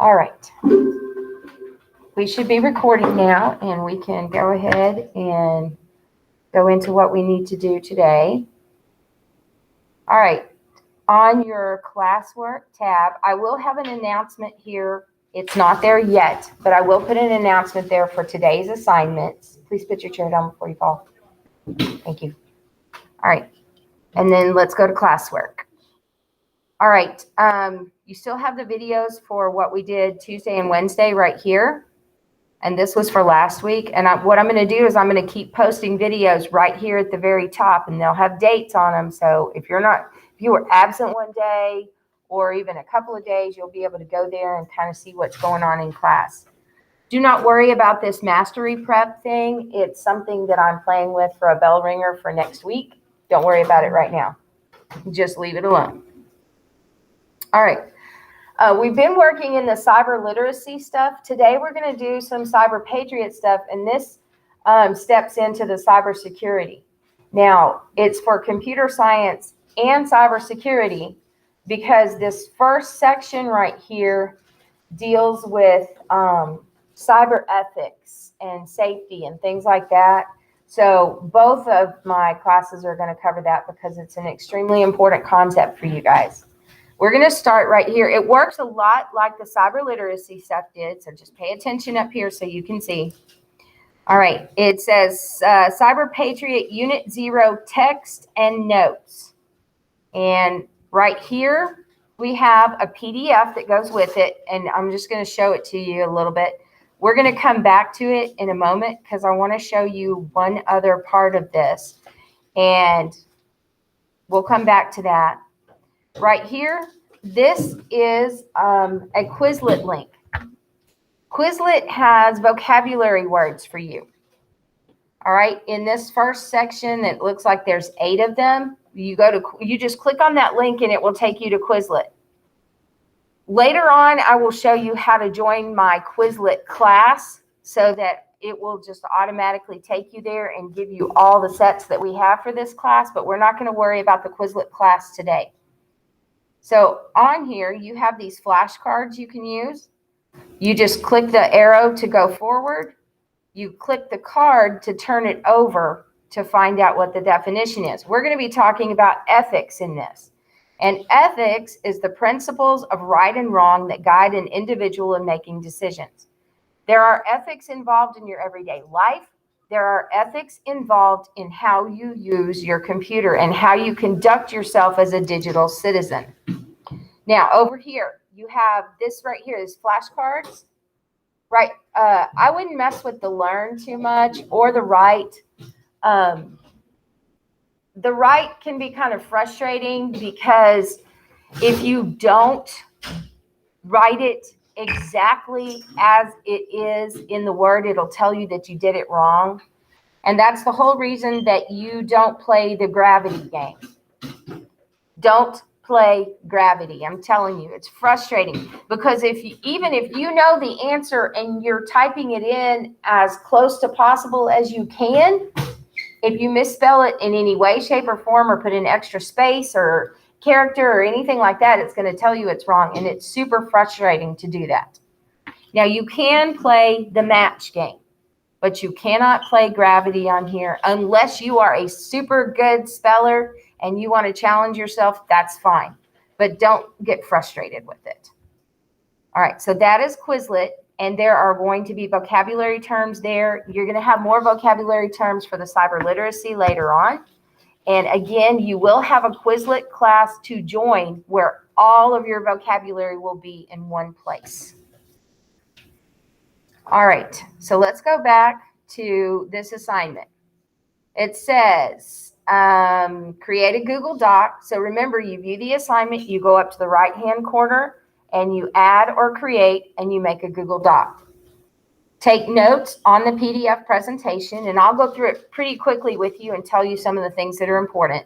All right. We should be recording now, and we can go ahead and go into what we need to do today. All right. On your Classwork tab, I will have an announcement here. It's not there yet, but I will put an announcement there for today's assignments. Please put your chair down before you fall. Thank you. All right. And then let's go to Classwork. All right. You still have the videos for what we did Tuesday and Wednesday right here. And this was for last week. And what I'm going to do is I'm going to keep posting videos right here at the very top, and they'll have dates on them. So if you were absent one day or even a couple of days, you'll be able to go there and kind of see what's going on in class. Do not worry about this mastery prep thing. It's something that I'm playing with for a bell ringer for next week. Don't worry about it right now. Just leave it alone. All right. We've been working in the cyber literacy stuff. Today we're going to do some CyberPatriot stuff, and this steps into the cybersecurity. Now, it's for computer science and cybersecurity because this first section right here deals with cyber ethics and safety and things like that. So both of my classes are going to cover that because it's an extremely important concept for you guys. We're going to start right here. It works a lot like the cyber literacy stuff did, so just pay attention up here so you can see. All right, it says CyberPatriot Unit 0 text and notes. And right here, we have a PDF that goes with it, and I'm just going to show it to you a little bit. We're going to come back to it in a moment because I want to show you one other part of this, and we'll come back to that. Right here, this is a Quizlet link. Quizlet has vocabulary words for you. All right, in this first section, it looks like there's 8 of them. You just click on that link and it will take you to Quizlet. Later on, I will show you how to join my Quizlet class so that it will just automatically take you there and give you all the sets that we have for this class, but we're not going to worry about the Quizlet class today. So on here, you have these flashcards you can use. You just click the arrow to go forward. You click the card to turn it over to find out what the definition is. We're going to be talking about ethics in this. And ethics is the principles of right and wrong that guide an individual in making decisions. There are ethics involved in your everyday life. There are ethics involved in how you use your computer and how you conduct yourself as a digital citizen. Now, over here, you have this right here, is flashcards. Right, I wouldn't mess with the learn too much or the write. The write can be kind of frustrating because if you don't write it exactly as it is in the word, it'll tell you that you did it wrong. And that's the whole reason that you don't play the gravity game. Don't play gravity. I'm telling you, it's frustrating because even if you know the answer and you're typing it in as close to possible as you can, if you misspell it in any way, shape, or form or put an extra space or character or anything like that, it's going to tell you it's wrong, and it's super frustrating to do that. Now, you can play the match game, but you cannot play gravity on here unless you are a super good speller and you want to challenge yourself. That's fine, but don't get frustrated with it. All right, so that is Quizlet, and there are going to be vocabulary terms there. You're going to have more vocabulary terms for the cyber literacy later on. And again, you will have a Quizlet class to join where all of your vocabulary will be in one place. All right, so let's go back to this assignment. It says, create a Google Doc. So remember, you view the assignment, you go up to the right-hand corner, and you add or create, and you make a Google Doc. Take notes on the PDF presentation, and I'll go through it pretty quickly with you and tell you some of the things that are important.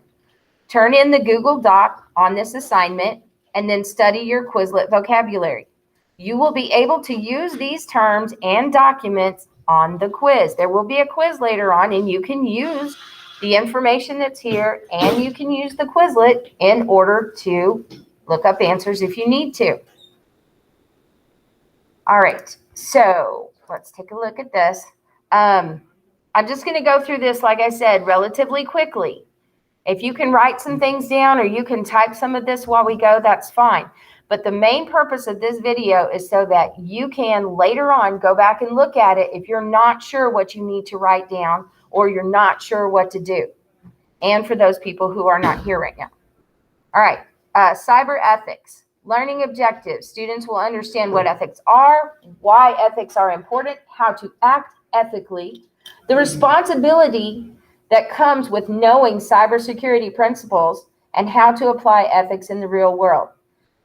Turn in the Google Doc on this assignment, and then study your Quizlet vocabulary. You will be able to use these terms and documents on the quiz. There will be a quiz later on, and you can use the information that's here, and you can use the Quizlet in order to look up answers if you need to. All right, so let's take a look at this. I'm just going to go through this, like I said, relatively quickly. If you can write some things down or you can type some of this while we go, that's fine. But the main purpose of this video is so that you can later on go back and look at it if you're not sure what you need to write down or you're not sure what to do. And for those people who are not here right now. All right, cyber ethics. Learning objectives. Students will understand what ethics are, why ethics are important, how to act ethically, the responsibility that comes with knowing cybersecurity principles, and how to apply ethics in the real world.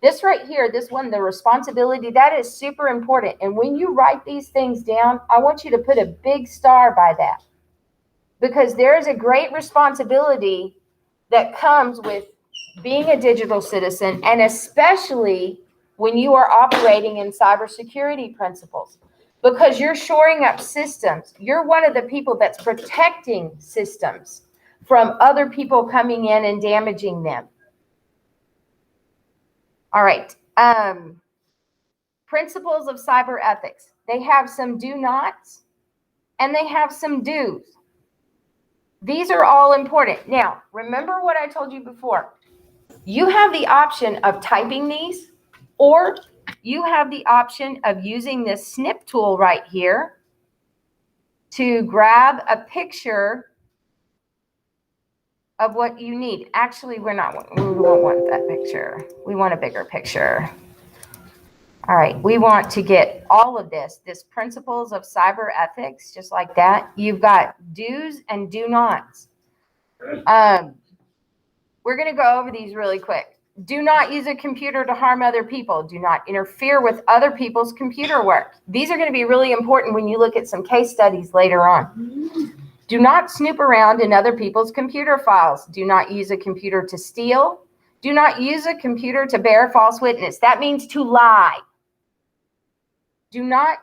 This right here, this one, the responsibility, that is super important. And when you write these things down, I want you to put a big star by that, because there is a great responsibility that comes with being a digital citizen, and especially when you are operating in cybersecurity principles, because you're shoring up systems. You're one of the people that's protecting systems from other people coming in and damaging them. All right. Principles of cyber ethics. They have some do nots and they have some do's. These are all important. Now, remember what I told you before. You have the option of typing these, or you have the option of using this snip tool right here to grab a picture of what you need. Actually, we won't want that picture. We want a bigger picture. All right, we want to get all of this principles of cyber ethics, just like that. You've got do's and do nots. We're going to go over these really quick. Do not use a computer to harm other people. Do not interfere with other people's computer work. These are going to be really important when you look at some case studies later on. Do not snoop around in other people's computer files. Do not use a computer to steal. Do not use a computer to bear false witness. That means to lie. Do not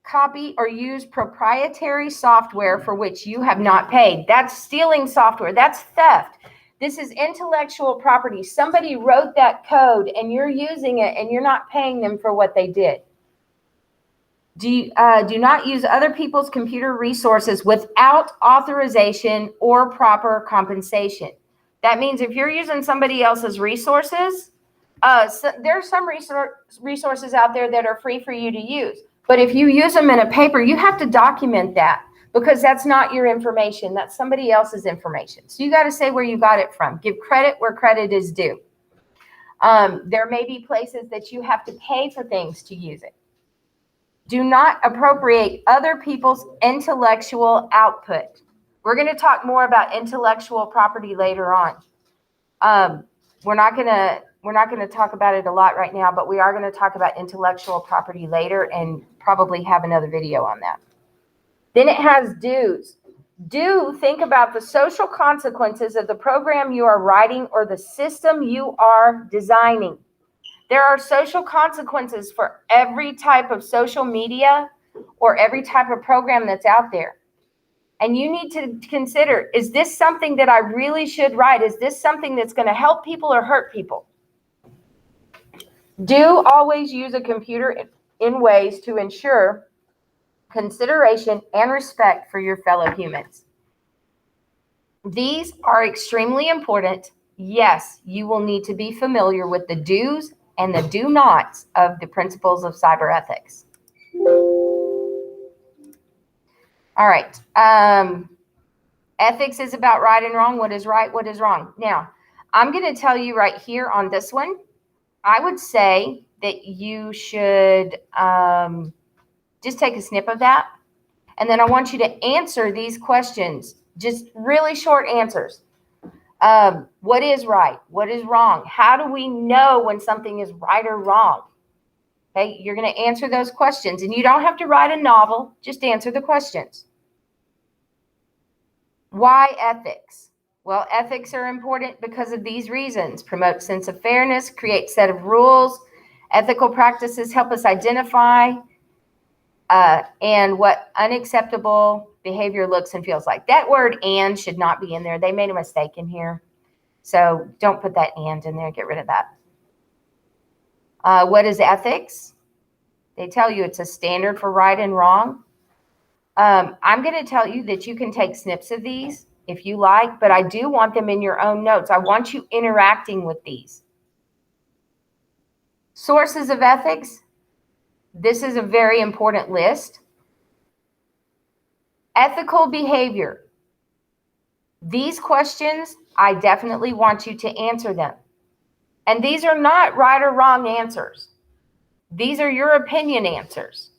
copy or use proprietary software for which you have not paid. That's stealing software. That's theft. This is intellectual property. Somebody wrote that code and you're using it and you're not paying them for what they did. Do not use other people's computer resources without authorization or proper compensation. That means if you're using somebody else's resources, there's some resources out there that are free for you to use. But if you use them in a paper, you have to document that, because that's not your information. That's somebody else's information. So you got to say where you got it from. Give credit where credit is due. There may be places that you have to pay for things to use it. Do not appropriate other people's intellectual output. We're going to talk more about intellectual property later on. We're not going to talk about it a lot right now, but we are going to talk about intellectual property later and probably have another video on that. Then it has do's. Do think about the social consequences of the program you are writing or the system you are designing. There are social consequences for every type of social media or every type of program that's out there. And you need to consider, is this something that I really should write? Is this something that's going to help people or hurt people? Do always use a computer in ways to ensure consideration and respect for your fellow humans. These are extremely important. Yes, you will need to be familiar with the do's and the do nots of the principles of cyber ethics. All right. Ethics is about right and wrong. What is right? What is wrong? Now, I'm going to tell you right here on this one, I would say that you should just take a snip of that. And then I want you to answer these questions, just really short answers. What is right? What is wrong? How do we know when something is right or wrong? Okay, you're going to answer those questions, and you don't have to write a novel. Just answer the questions. Why ethics? Well, ethics are important because of these reasons. Promote sense of fairness, create set of rules. Ethical practices help us identify and what unacceptable behavior looks and feels like. That word "and" should not be in there. They made a mistake in here. So don't put that "and" in there. Get rid of that. What is ethics? They tell you it's a standard for right and wrong. I'm going to tell you that you can take snips of these if you like, but I do want them in your own notes. I want you interacting with these. Sources of ethics. This is a very important list. Ethical behavior. These questions, I definitely want you to answer them. And these are not right or wrong answers. These are your opinion answers.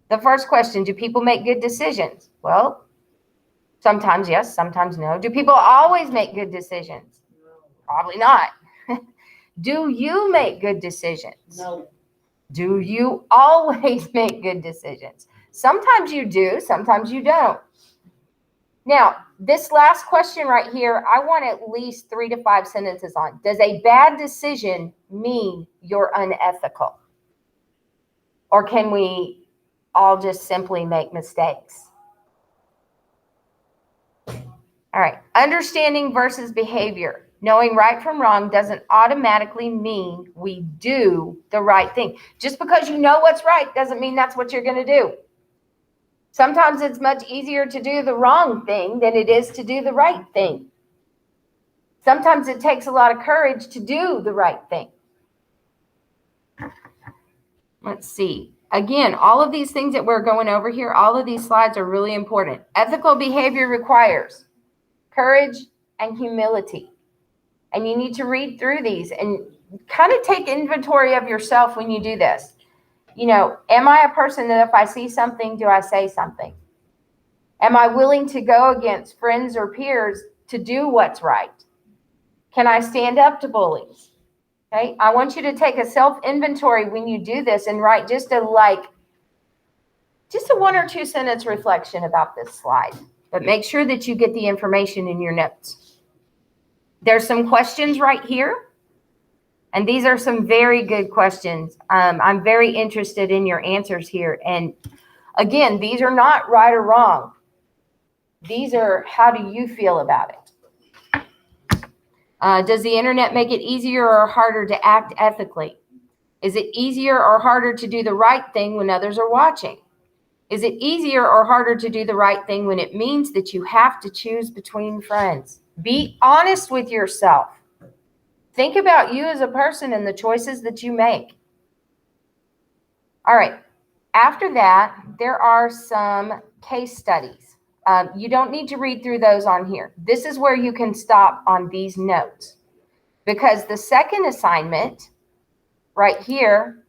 The first question, do people make good decisions? Well, sometimes yes, sometimes no. Do people always make good decisions? Probably not. Do you make good decisions? No. Do you always make good decisions? Sometimes you do, sometimes you don't. Now, this last question right here, I want at least 3 to 5 sentences on. Does a bad decision mean you're unethical? Or can we all just simply make mistakes? All right, understanding versus behavior. Knowing right from wrong doesn't automatically mean we do the right thing. Just because you know what's right doesn't mean that's what you're going to do. Sometimes it's much easier to do the wrong thing than it is to do the right thing. Sometimes it takes a lot of courage to do the right thing. Let's see. Again, all of these things that we're going over here, all of these slides are really important. Ethical behavior requires courage and humility. And you need to read through these and kind of take inventory of yourself when you do this. You know, am I a person that if I see something, do I say something? Am I willing to go against friends or peers to do what's right? Can I stand up to bullies? Okay, I want you to take a self-inventory when you do this and write just a 1 or 2 sentence reflection about this slide. But make sure that you get the information in your notes. There's some questions right here. And these are some very good questions. I'm very interested in your answers here. And again, these are not right or wrong. These are, how do you feel about it? Does the internet make it easier or harder to act ethically? Is it easier or harder to do the right thing when others are watching? Is it easier or harder to do the right thing when it means that you have to choose between friends? Be honest with yourself. Think about you as a person and the choices that you make. All right. After that, there are some case studies. You don't need to read through those on here. This is where you can stop on these notes, because the second assignment right here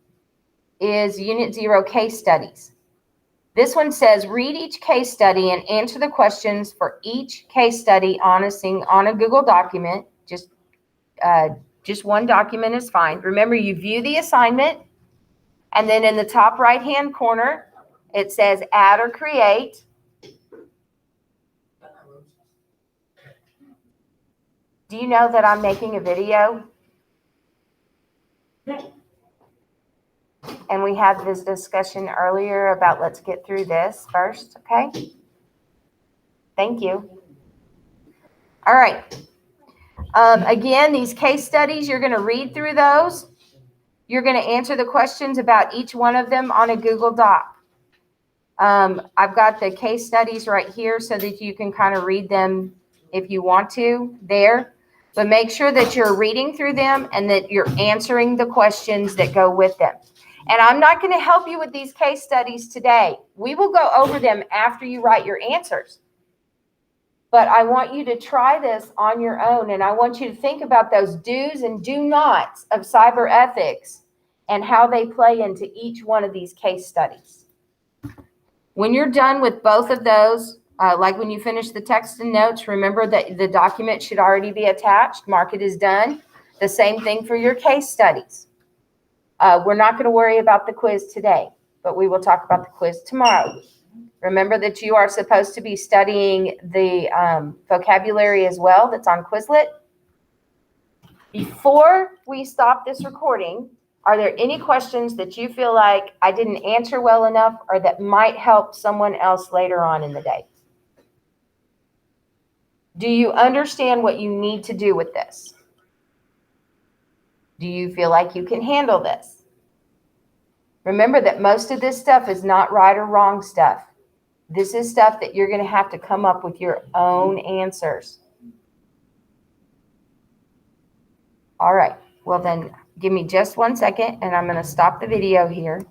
is Unit 0 case studies. This one says, read each case study and answer the questions for each case study on a Google document. Just one document is fine. Remember, you view the assignment, and then in the top right-hand corner, it says add or create. Do you know that I'm making a video? And we had this discussion earlier about let's get through this first, okay? Thank you. All right. Again, these case studies, you're going to read through those. You're going to answer the questions about each one of them on a Google Doc. I've got the case studies right here so that you can kind of read them if you want to there. But make sure that you're reading through them and that you're answering the questions that go with them. And I'm not going to help you with these case studies today. We will go over them after you write your answers. But I want you to try this on your own, and I want you to think about those do's and do nots of cyber ethics and how they play into each one of these case studies. When you're done with both of those, like when you finish the text and notes, remember that the document should already be attached. Mark it as done. The same thing for your case studies. We're not going to worry about the quiz today, but we will talk about the quiz tomorrow. Remember that you are supposed to be studying the vocabulary as well that's on Quizlet. Before we stop this recording, are there any questions that you feel like I didn't answer well enough or that might help someone else later on in the day? Do you understand what you need to do with this? Do you feel like you can handle this? Remember that most of this stuff is not right or wrong stuff. This is stuff that you're going to have to come up with your own answers. All right. Well, then give me just 1 second and I'm going to stop the video here.